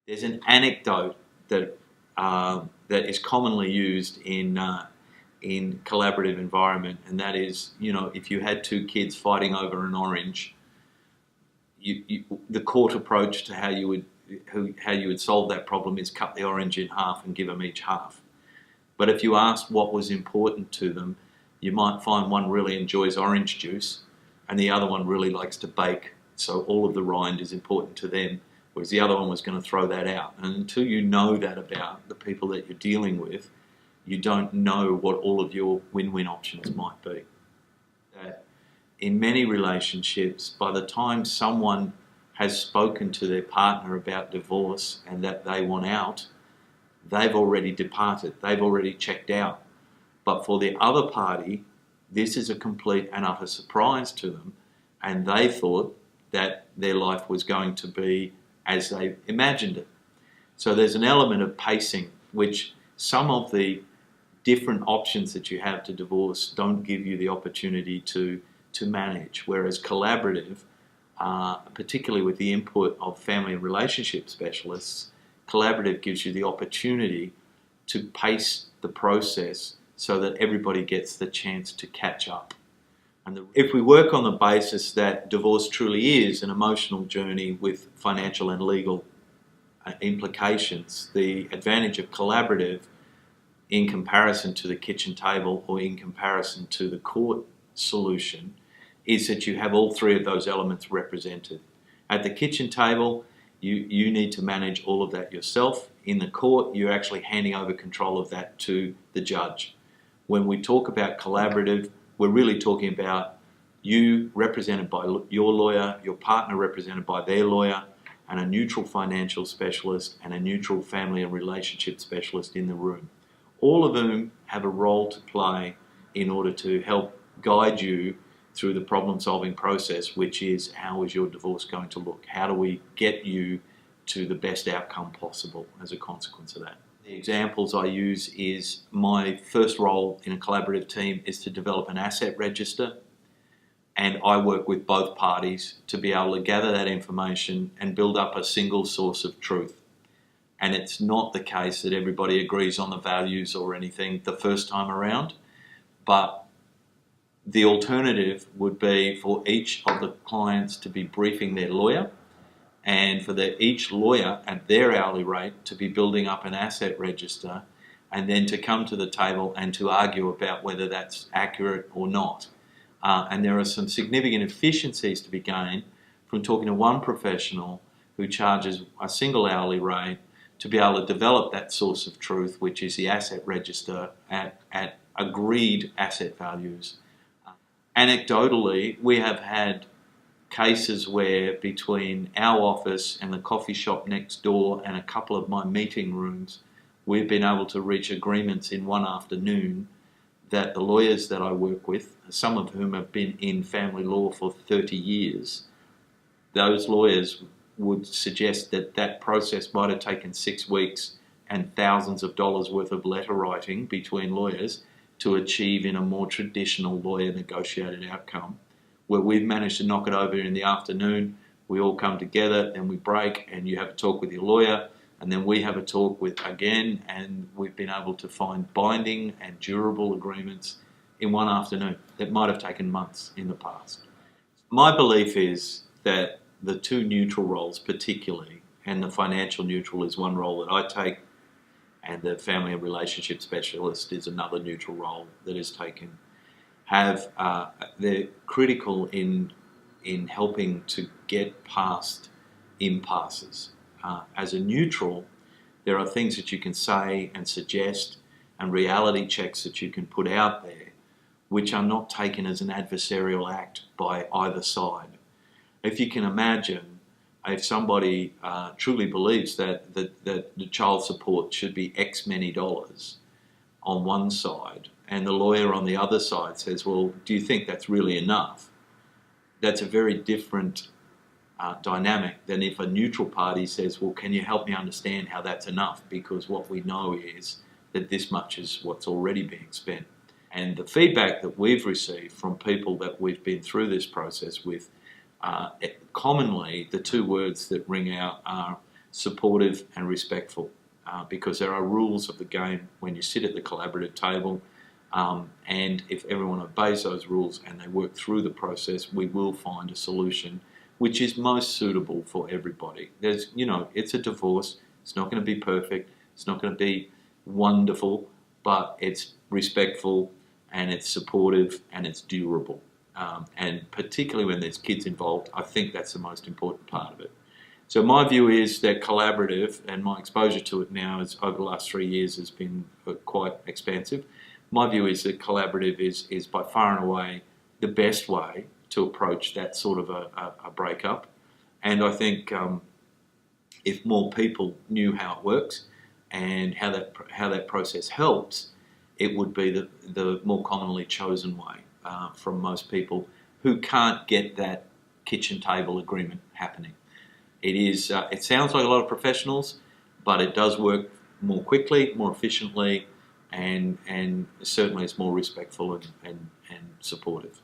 There's an anecdote that that is commonly used in collaborative environment, and that is, if you had two kids fighting over an orange, the court approach to how you would solve that problem is cut the orange in half and give them each half. But if you asked what was important to them, you might find one really enjoys orange juice and the other one really likes to bake, so all of the rind is important to them, whereas the other one was going to throw that out. And until you know that about the people that you're dealing with, you don't know what all of your win-win options might be. In many relationships, by the time someone has spoken to their partner about divorce and that they want out, they've already departed, they've already checked out. But for the other party, this is a complete and utter surprise to them, and they thought that their life was going to be as they imagined it. So there's an element of pacing, which some of the different options that you have to divorce don't give you the opportunity to manage, whereas collaborative, particularly with the input of family and relationship specialists, collaborative gives you the opportunity to pace the process so that everybody gets the chance to catch up. And if we work on the basis that divorce truly is an emotional journey with financial and legal implications, the advantage of collaborative in comparison to the kitchen table or in comparison to the court solution is that you have all three of those elements represented. At the kitchen table, you need to manage all of that yourself. In the court, you're actually handing over control of that to the judge. When we talk about collaborative, we're really talking about you represented by your lawyer, your partner represented by their lawyer, and a neutral financial specialist and a neutral family and relationship specialist in the room. All of whom have a role to play in order to help guide you through the problem-solving process, which is, how is your divorce going to look? How do we get you to the best outcome possible as a consequence of that? The examples I use is my first role in a collaborative team is to develop an asset register, and I work with both parties to be able to gather that information and build up a single source of truth. And it's not the case that everybody agrees on the values or anything the first time around, but the alternative would be for each of the clients to be briefing their lawyer, and for each lawyer at their hourly rate to be building up an asset register, and then to come to the table and to argue about whether that's accurate or not. And there are some significant efficiencies to be gained from talking to one professional who charges a single hourly rate to be able to develop that source of truth, which is the asset register at agreed asset values. Anecdotally, we have had cases where between our office and the coffee shop next door and a couple of my meeting rooms, we've been able to reach agreements in one afternoon that the lawyers that I work with, some of whom have been in family law for 30 years, those lawyers would suggest that that process might have taken 6 weeks and thousands of dollars worth of letter writing between lawyers to achieve in a more traditional lawyer negotiated outcome, where we've managed to knock it over in the afternoon. We all come together and we break, and you have a talk with your lawyer, and then we have a talk with again, and we've been able to find binding and durable agreements in one afternoon that might have taken months in the past. My belief is that the two neutral roles particularly, and the financial neutral is one role that I take, and the family and relationship specialist is another neutral role that is taken, they're critical in helping to get past impasses. As a neutral, there are things that you can say and suggest and reality checks that you can put out there which are not taken as an adversarial act by either side. If you can imagine, if somebody truly believes that the child support should be X many dollars on one side, and the lawyer on the other side says, well, do you think that's really enough? That's a very different dynamic than if a neutral party says, well, can you help me understand how that's enough? Because what we know is that this much is what's already being spent. And the feedback that we've received from people that we've been through this process with, commonly the two words that ring out are supportive and respectful, because there are rules of the game when you sit at the collaborative table, and if everyone obeys those rules and they work through the process, we will find a solution which is most suitable for everybody. It's a divorce. It's not going to be perfect. It's not going to be wonderful, but it's respectful and it's supportive and it's durable. And particularly when there's kids involved, I think that's the most important part of it. So my view is that collaborative, and my exposure to it now is over the last 3 years has been quite expansive. My view is that collaborative is by far and away the best way to approach that sort of a breakup. And I think if more people knew how it works and how that process helps, it would be the more commonly chosen way from most people who can't get that kitchen table agreement happening. It sounds like a lot of professionals, but it does work more quickly, more efficiently, and certainly it's more respectful and supportive.